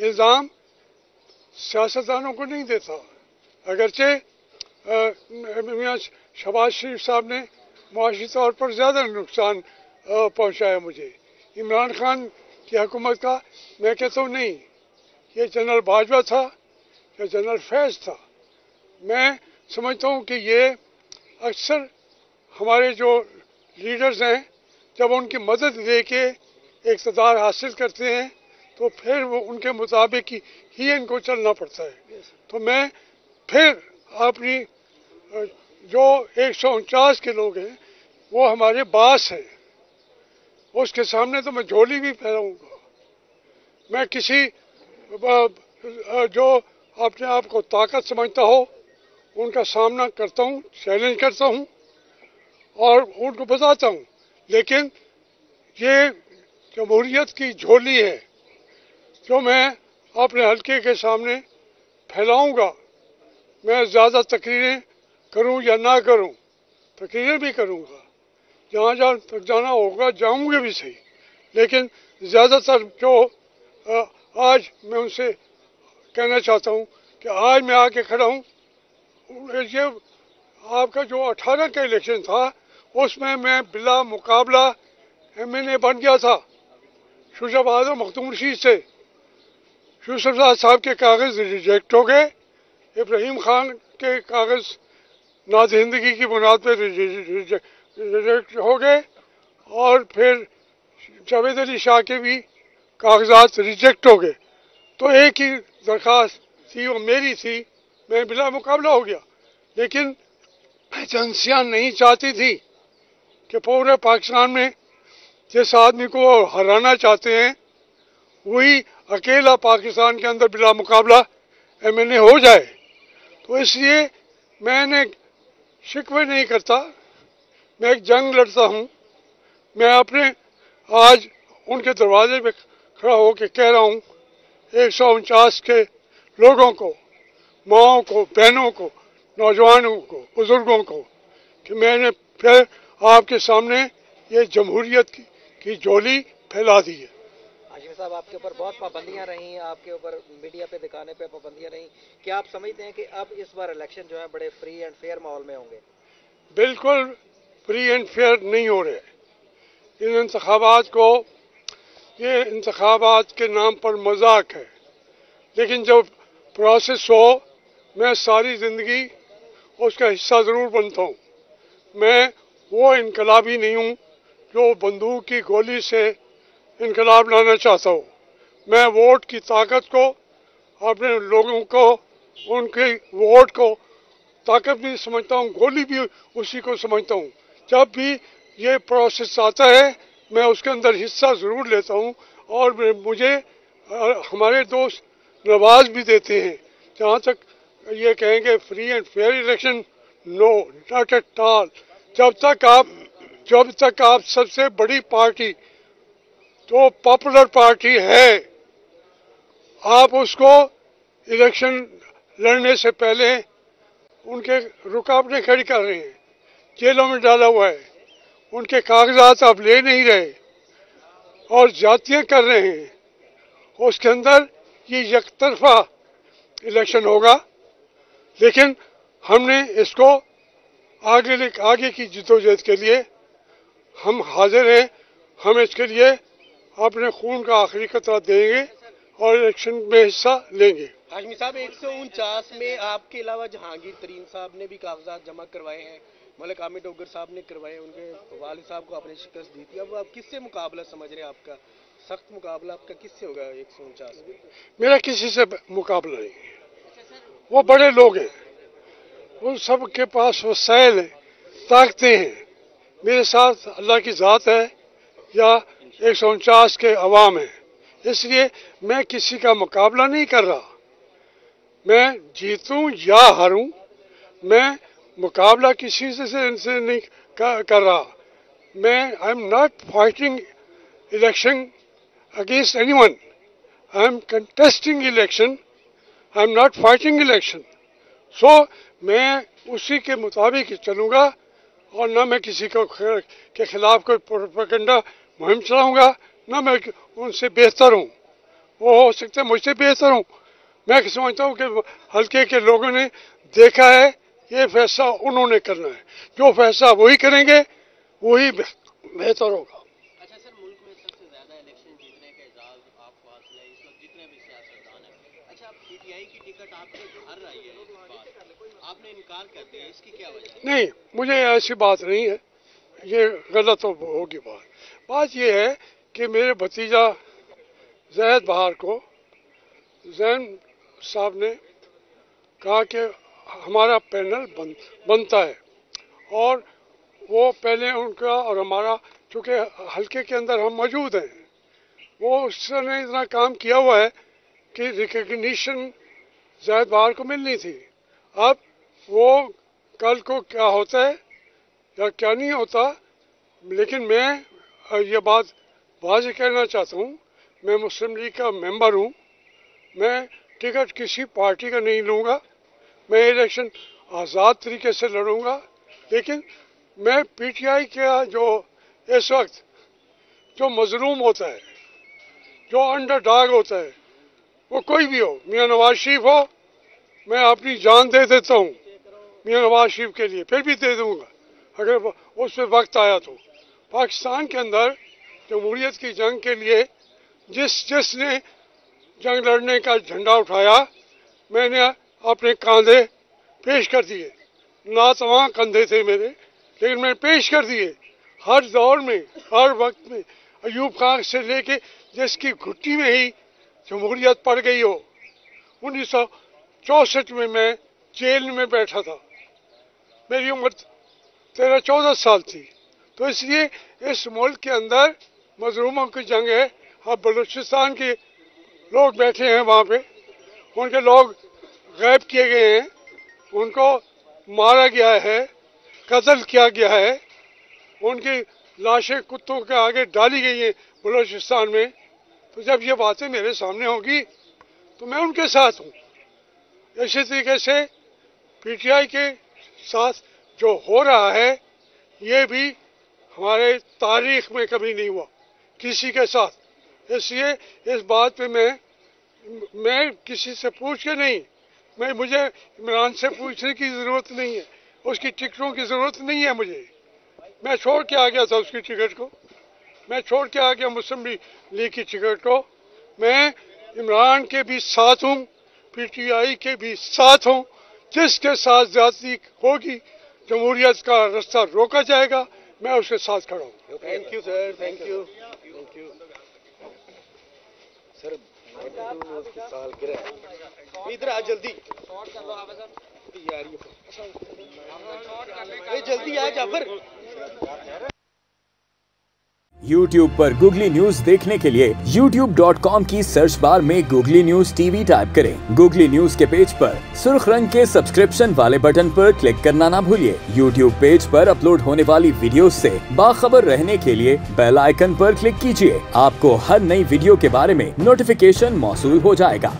इल्ज़ाम सियासतदानों को नहीं देता। अगरचे मियां शहबाज शरीफ साहब ने मुआशी तौर पर ज़्यादा नुकसान पहुँचाया मुझे। इमरान खान की हुकूमत का मैं कहता हूँ नहीं, ये जनरल बाजवा था या जनरल फैज़ था। मैं समझता हूँ कि ये अक्सर हमारे जो लीडर्स हैं जब उनकी मदद लेके इक़्तिदार हासिल करते हैं तो फिर वो उनके मुताबिक ही इनको चलना पड़ता है। तो मैं फिर अपनी जो 149 के लोग हैं वो हमारे बास हैं, उसके सामने तो मैं झोली भी फैलाऊंगा। मैं किसी जो अपने आप को ताकत समझता हो उनका सामना करता हूँ, चैलेंज करता हूँ और उनको बताता हूँ। लेकिन ये जमहूरियत की झोली है जो मैं अपने हल्के के सामने फैलाऊंगा। मैं ज़्यादा तकरीरें करूं या ना करूं, तकरीरें भी करूंगा, जहाँ जहाँ तक जाना होगा जाऊंगे भी सही। लेकिन ज़्यादातर जो आज मैं उनसे कहना चाहता हूँ कि आज मैं आके खड़ा हूँ, ये आपका जो 18 का इलेक्शन था उसमें मैं बिला मुकाबला MNA बन गया था शुजाबाद और मखदूम रशीद से। यूसुफ साहब के कागज़ रिजेक्ट हो गए, इब्राहिम खान के कागज़ नाजिंदगी की बुनियाद पर रिजेक्ट हो गए और फिर जावेद अली शाह के भी कागजात रिजेक्ट हो गए। तो एक ही दरख्वास्त थी, वो मेरी थी, मैं बिला मुकाबला हो गया। लेकिन एजेंसियाँ नहीं चाहती थी कि पूरे पाकिस्तान में जिस आदमी को हराना चाहते हैं वही अकेला पाकिस्तान के अंदर बिला मुकाबला MNA हो जाए। तो इसलिए मैंने शिकवे नहीं करता, मैं एक जंग लड़ता हूँ। मैं अपने आज उनके दरवाजे पे खड़ा होकर कह रहा हूँ 149 के लोगों को, माओं को, बहनों को, नौजवानों को, बुजुर्गों को कि मैंने फिर आपके सामने ये जमहूरियत की झोली फैला दी है। हाशिमी साहब, आपके ऊपर बहुत पाबंदियां रही, आपके ऊपर मीडिया पे दिखाने पे पाबंदियां रही, क्या आप समझते हैं कि अब इस बार इलेक्शन जो है बड़े फ्री एंड फेयर माहौल में होंगे? बिल्कुल फ्री एंड फेयर नहीं हो रहे इन इंतखाबात को। ये इंतखाबात के नाम पर मजाक है, लेकिन जब प्रोसेस हो मैं सारी ज़िंदगी उसका हिस्सा ज़रूर बनता हूँ। मैं वो इनकलाबी नहीं हूँ जो बंदूक की गोली से इनकलाब लाना चाहता हूँ। मैं वोट की ताकत को, अपने लोगों को, उनके वोट को ताकत भी समझता हूँ, गोली भी उसी को समझता हूँ। जब भी ये प्रोसेस आता है मैं उसके अंदर हिस्सा ज़रूर लेता हूँ और मुझे हमारे दोस्त नवाज भी देते हैं। जहाँ तक ये कहेंगे free and fair election, no, not at all. जब तक आप सबसे बड़ी पार्टी जो पॉपुलर पार्टी है, आप उसको इलेक्शन लड़ने से पहले उनके रुकावटें खड़ी कर रहे हैं, जेलों में डाला हुआ है, उनके कागजात आप ले नहीं रहे और जातियाँ कर रहे हैं। उसके अंदर ये यकतरफा इलेक्शन होगा। लेकिन हमने इसको आगे की जिद्दोजहद के लिए हम हाजिर हैं। हम इसके लिए अपने खून का आखिरी कतरा देंगे और इलेक्शन में हिस्सा लेंगे। हाशमी साहब, 149 में आपके अलावा जहांगीर तरीन साहब ने भी कागजात जमा करवाए हैं, मलिक आमिर डोगर साहब ने करवाए, उनके वालिद साहब को आपने शिकस्त दी थी। अब आप किससे मुकाबला समझ रहे हैं? आपका सख्त मुकाबला आपका किससे होगा 149 में? मेरा किसी से मुकाबला नहीं है। वो बड़े लोग हैं, उन सब के पास वसाइल हैं, ताकतें हैं। मेरे साथ अल्लाह की ज़ात है या 149 के अवाम है, इसलिए मैं किसी का मुकाबला नहीं कर रहा। मैं जीतूं या हारूं, मैं मुकाबला किसी से नहीं कर रहा। मैं I am not fighting election against anyone, I am contesting election, I am not fighting election. So मैं उसी के मुताबिक चलूँगा और न मैं किसी को के खिलाफ कोई प्रोपेगेंडा मुहिम चलाऊँगा, न मैं उनसे बेहतर हूँ। वो हो सकता है मुझसे बेहतर हूँ। मैं समझता हूँ कि हल्के के लोगों ने देखा है, ये फैसला उन्होंने करना है, जो फैसला वही करेंगे वही बेहतर होगा। अच्छा सर, मुल्क में सबसे ज्यादा इलेक्शन जीतने के एजाज आपको हासिल है इस वक्त जितने भी सियासतदान हैं। अच्छा, पीटीआई की टिकट आपके घर आई है, आपने इनकार कर दिया, इसकी क्या वजह? नहीं, मुझे ऐसी बात नहीं है, ये गलत तो होगी बात। बात ये है कि मेरे भतीजा ज़ैद बहार को जैन साहब ने कहा कि हमारा पैनल बनता है, और वो पहले उनका और हमारा, चूँकि हल्के के अंदर हम मौजूद हैं, वो उसने इतना काम किया हुआ है कि रिकग्निशन ज़ैद बहार को मिलनी थी। अब वो कल को क्या होता है या क्या नहीं होता, लेकिन मैं ये बात वाज़ेह कहना चाहता हूँ, मैं मुस्लिम लीग का मेंबर हूँ, मैं टिकट किसी पार्टी का नहीं लूँगा, मैं इलेक्शन आज़ाद तरीके से लड़ूंगा, लेकिन मैं पीटीआई का जो इस वक्त जो मजलूम होता है, जो अंडरडॉग होता है, वो कोई भी हो, मियां नवाज शरीफ हो, मैं अपनी जान दे देता हूँ मियां नवाज शरीफ के लिए, फिर भी दे दूँगा अगर उस पर वक्त आया तो। पाकिस्तान के अंदर जमहूरियत की जंग के लिए जिसने जंग लड़ने का झंडा उठाया, मैंने अपने कंधे पेश कर दिए। नातवां कंधे थे मेरे, लेकिन मैंने पेश कर दिए। हर दौर में, हर वक्त में, अयूब खान से लेके जिसकी घुट्टी में ही जमहूरियत पड़ गई हो। 1964 में मैं जेल में बैठा था, मेरी उम्र 13-14 साल थी। तो इसलिए इस मुल्क के अंदर मजलूमों की जंग है। अब बलूचिस्तान के लोग बैठे हैं वहाँ पे, उनके लोग गायब किए गए हैं, उनको मारा गया है, कत्ल किया गया है, उनकी लाशें कुत्तों के आगे डाली गई हैं बलूचिस्तान में। तो जब ये बातें मेरे सामने होगी तो मैं उनके साथ हूँ। इसी तरीके से पीटीआई के साथ जो हो रहा है, ये भी हमारे तारीख में कभी नहीं हुआ किसी के साथ। इसलिए इस बात पे मैं किसी से पूछ के नहीं, मुझे इमरान से पूछने की ज़रूरत नहीं है, उसकी टिकटों की ज़रूरत नहीं है मुझे। मैं छोड़ के आ गया था उसकी टिकट को, मैं छोड़ के आ गया मुस्लिम लीग की टिकट को। मैं इमरान के भी साथ हूँ, पीटीआई के भी साथ हूँ। जिसके साथ ज्यादती होगी, जमहूरियत का रास्ता रोका जाएगा, मैं उसके साथ खड़ा हूँ। Thank you sir, thank you, thank you sir. इधर आ जल्दी यार, ये जल्दी आ जाफर। YouTube पर गूगली न्यूज देखने के लिए youtube.com की सर्च बार में गूगली न्यूज टीवी टाइप करें। गूगली न्यूज के पेज पर सुर्ख रंग के सब्सक्रिप्शन वाले बटन पर क्लिक करना ना भूलिए। YouTube पेज पर अपलोड होने वाली वीडियोस से बाखबर रहने के लिए बेल आइकन पर क्लिक कीजिए। आपको हर नई वीडियो के बारे में नोटिफिकेशन मौसूल हो जाएगा।